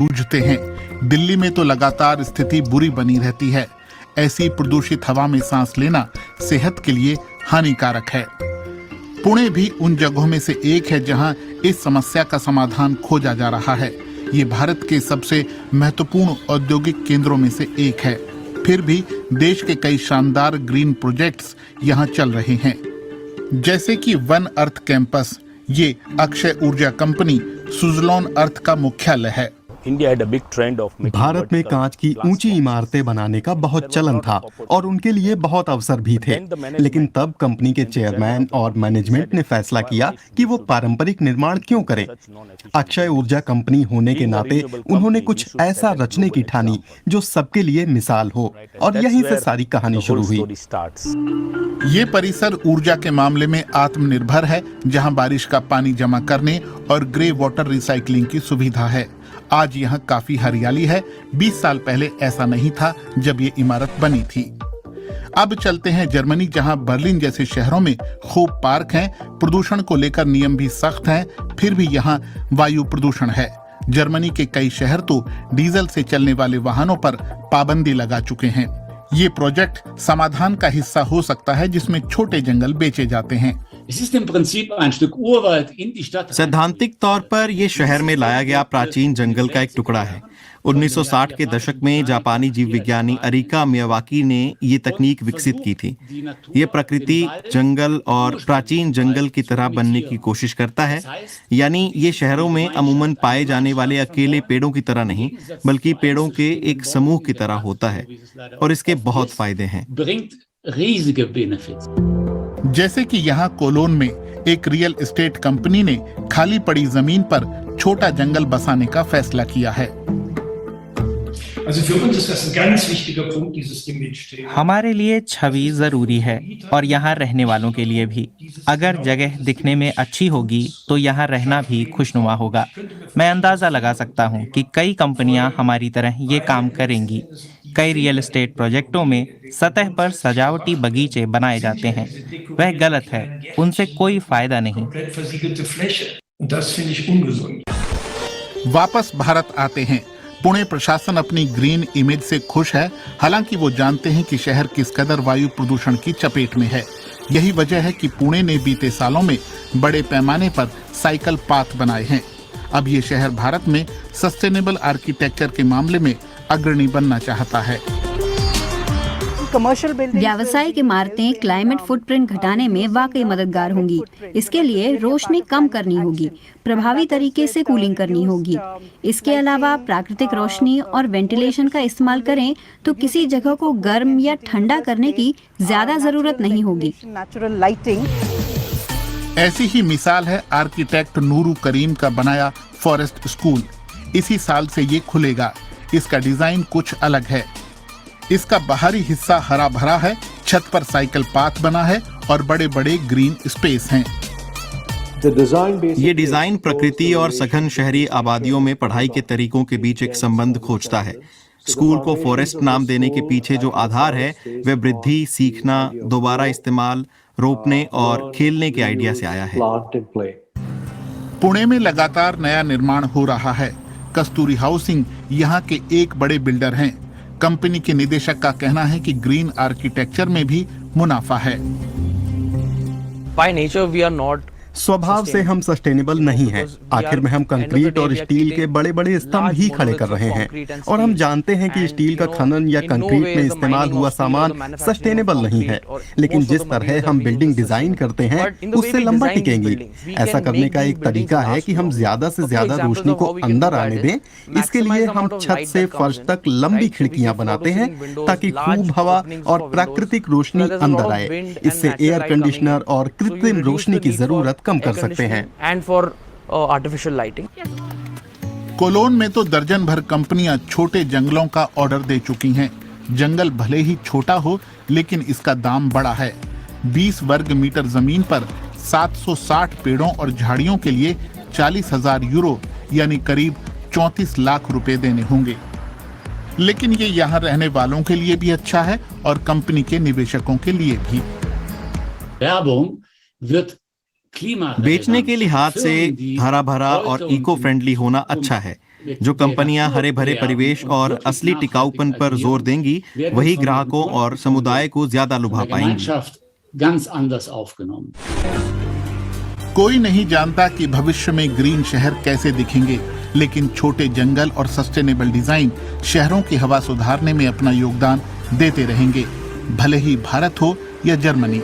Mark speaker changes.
Speaker 1: जूझते हैं। दिल्ली में तो लगातार स्थिति बुरी बनी रहती है। ऐसी प्रदूषित हवा में सांस लेना सेहत के लिए हानिकारक है। पुणे भी उन जगहों में से एक है जहां इस समस्या का समाधान खोजा जा रहा है। ये भारत के सबसे महत्वपूर्ण औद्योगिक केंद्रों में से एक है। फिर भी देश के कई शानदार ग्रीन प्रोजेक्ट्स यहाँ चल रहे हैं, जैसे कि वन अर्थ कैंपस। ये अक्षय ऊर्जा कंपनी सुजलॉन अर्थ का मुख्यालय है।
Speaker 2: भारत में कांच की ऊंची इमारतें बनाने का बहुत चलन था और उनके लिए बहुत अवसर भी थे, लेकिन तब कंपनी के चेयरमैन और मैनेजमेंट ने फैसला किया कि वो पारंपरिक निर्माण क्यों करें। अक्षय ऊर्जा कंपनी होने के नाते उन्होंने कुछ ऐसा रचने की ठानी जो सबके लिए मिसाल हो, और यहीं से सारी कहानी शुरू हुई।
Speaker 1: ये परिसर ऊर्जा के मामले में आत्मनिर्भर है, जहां बारिश का पानी जमा करने और ग्रे वाटर रिसाइकलिंग की सुविधा है। आज यहाँ काफी हरियाली है। 20 साल पहले ऐसा नहीं था जब ये इमारत बनी थी। अब चलते हैं जर्मनी, जहाँ बर्लिन जैसे शहरों में खूब पार्क हैं। प्रदूषण को लेकर नियम भी सख्त हैं, फिर भी यहाँ वायु प्रदूषण है। जर्मनी के कई शहर तो डीजल से चलने वाले वाहनों पर पाबंदी लगा चुके हैं। ये प्रोजेक्ट समाधान का हिस्सा हो सकता है, जिसमें छोटे जंगल बेचे जाते हैं।
Speaker 3: सैद्धांतिक तौर पर यह शहर में लाया गया प्राचीन जंगल का एक टुकड़ा है। 1960 के दशक में जापानी जीव विज्ञानी अरिका मियावाकी ने ये तकनीक विकसित की थी। ये प्रकृति जंगल और प्राचीन जंगल की तरह बनने की कोशिश करता है, यानी ये शहरों में अमूमन पाए जाने वाले अकेले पेड़ों की तरह नहीं, बल्कि पेड़ों के एक समूह की तरह होता है, और इसके बहुत फायदे हैं।
Speaker 1: जैसे कि यहाँ कोलोन में एक रियल एस्टेट कंपनी ने खाली पड़ी जमीन पर छोटा जंगल बसाने का फैसला किया है।
Speaker 4: हमारे लिए छवि जरूरी है, और यहाँ रहने वालों के लिए भी। अगर जगह दिखने में अच्छी होगी तो यहाँ रहना भी खुशनुमा होगा। मैं अंदाजा लगा सकता हूँ कि कई कंपनियाँ हमारी तरह ये काम करेंगी। कई रियल एस्टेट प्रोजेक्टों में सतह पर सजावटी बगीचे बनाए जाते हैं। वह गलत है, उनसे कोई फायदा नहीं।
Speaker 1: वापस भारत आते हैं। पुणे प्रशासन अपनी ग्रीन इमेज से खुश है, हालांकि वो जानते हैं कि शहर किस कदर वायु प्रदूषण की चपेट में है। यही वजह है कि पुणे ने बीते सालों में बड़े पैमाने पर साइकिल पाथ बनाए हैं। अब ये शहर भारत में सस्टेनेबल आर्किटेक्चर के मामले में अग्रणी बनना चाहता है।
Speaker 5: व्यावसायिक इमारतें क्लाइमेट फुटप्रिंट घटाने में वाकई मददगार होंगी। इसके लिए रोशनी कम करनी होगी, प्रभावी तरीके से कूलिंग करनी होगी। इसके अलावा प्राकृतिक रोशनी और वेंटिलेशन का इस्तेमाल करें तो किसी जगह को गर्म या ठंडा करने की ज्यादा जरूरत नहीं होगी।
Speaker 1: ऐसी ही मिसाल है आर्किटेक्ट नूरू करीम का बनाया फॉरेस्ट स्कूल। इसी साल से ये खुलेगा। इसका डिजाइन कुछ अलग है। इसका बाहरी हिस्सा हरा भरा है, छत पर साइकिल पाथ बना है और बड़े बड़े ग्रीन स्पेस हैं।
Speaker 3: ये डिजाइन प्रकृति और सघन शहरी आबादियों में पढ़ाई के तरीकों के बीच एक संबंध खोजता है। स्कूल को फॉरेस्ट नाम देने के पीछे जो आधार है वह वृद्धि, सीखना, दोबारा इस्तेमाल, रोपने और खेलने के आइडिया से आया है।
Speaker 1: पुणे में लगातार नया निर्माण हो रहा है। कस्तूरी हाउसिंग यहाँ के एक बड़े बिल्डर हैं। कंपनी के निदेशक का कहना है कि ग्रीन आर्किटेक्चर में भी मुनाफा है।
Speaker 2: By nature, we are not
Speaker 3: स्वभाव से हम सस्टेनेबल नहीं हैं। आखिर में हम कंक्रीट और स्टील के बड़े बड़े स्तंभ ही खड़े कर रहे हैं, और हम जानते हैं कि स्टील का खनन या कंक्रीट में इस्तेमाल हुआ सामान सस्टेनेबल नहीं है। लेकिन जिस तरह हम बिल्डिंग डिजाइन करते हैं उससे लंबा टिकेंगी। ऐसा करने का एक तरीका है कि हम ज्यादा से ज्यादा रोशनी को अंदर आने दें। इसके लिए हम छत से फर्श तक लंबी खिड़कियां बनाते हैं ताकि खूब हवा और प्राकृतिक रोशनी अंदर आए। इससे एयर कंडीशनर और कृत्रिम रोशनी की जरूरत कम कर सकते हैं।
Speaker 2: And for artificial lighting.
Speaker 1: Cologne में तो दर्जन भर कंपनियां छोटे जंगलों का ऑर्डर दे चुकी हैं। जंगल भले ही छोटा हो, लेकिन इसका दाम बड़ा है। 20 वर्ग मीटर जमीन पर 760 पेड़ों और झाड़ियों के लिए 40,000 यूरो यानी करीब 34 लाख रुपए देने होंगे। लेकिन ये यहाँ रहने वालों के लिए भी अच्छा है और कंपनी के निवेशकों के लिए भी।
Speaker 3: बेचने के लिहाज से हरा भरा और इको फ्रेंडली होना अच्छा है, जो कंपनियां हरे भरे परिवेश और असली टिकाऊपन पर जोर देंगी, वही ग्राहकों और समुदाय को ज्यादा लुभा पाएंगी।
Speaker 1: कोई नहीं जानता कि भविष्य में ग्रीन शहर कैसे दिखेंगे, लेकिन छोटे जंगल और सस्टेनेबल डिजाइन शहरों की हवा सुधारने में अपना योगदान देते रहेंगे, भले ही भारत हो या जर्मनी।